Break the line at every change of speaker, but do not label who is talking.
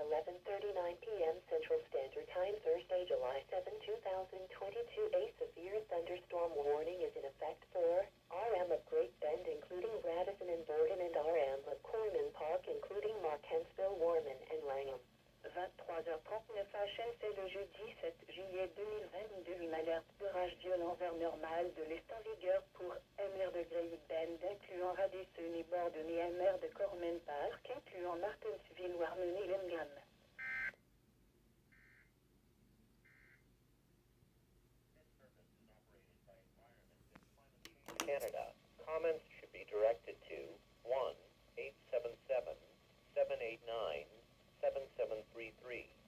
11:39 p.m. Central Standard Time, Thursday, July 7, 2022. A severe thunderstorm warning is in effect for RM of Great Bend, including Radisson and Borden, and RM of Corman Park, including Markensville, Warman, and Langham. 23h39 HM, c'est le jeudi 7 juillet 2022. Une alerte d'orage violent vers normal de l'est en vigueur pour MR de Great Bend, incluant Radisson et Borden, et MR de Corman Park, incluant Martensville, Warman et Langham.
Canada. Comments should be directed to 1-877-789-7733.